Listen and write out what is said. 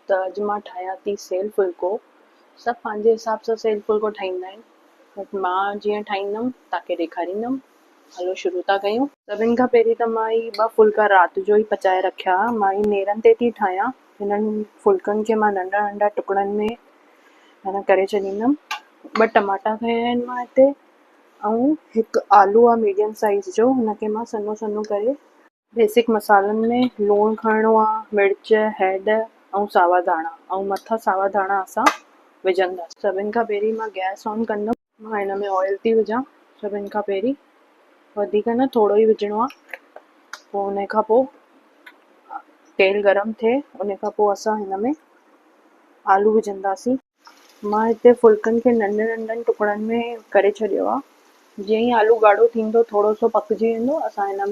त अॼु मां ठाहियां थी सेल फुल्को। सभु पंहिंजे हिसाब सां सेल फुल्को ठाहींदा आहिनि, बट मां जीअं ठाहींदमि तव्हांखे ॾेखारींदमि। हलो शुरू था कयूं। सभिनि खां पहिरीं त मां ॿ फुल्का राति जो ई पचाए रखिया। मां नेरनि ते थी ठाहियां। हिननि फुल्कनि खे मां नंढा नंढा टुकड़नि में करे छॾींदमि। 2 टमाटा खयां आहिनि मां हिते, ऐं 1 आलू आहे मीडियम साइज़ जो, हुनखे मां सन्हो सन्हो करे। बेसिक मसालनि में लूणु खणणो आहे, मिर्च, हैड ऐं सावा धाणा, ऐं मथां सावा धाणा असां विझंदासीं। सभिनि खां पहिरीं मां गैस ऑन कंदमि। मां हिन में ऑयल थी विझां। सभिनि खां पहिरीं वधीक न, थोरो ई विझणो आहे। पोइ उन खां पोइ तेल गरम थिए, उन खां पोइ असां हिन में आलू विझंदासीं। मां हिते फुल्कनि खे नंढनि नंढनि टुकड़नि में करे छॾियो आहे। जीअं ई आलू ॻाढ़ो थींदो, थोरो सो पकिजी वेंदो, असां हिन में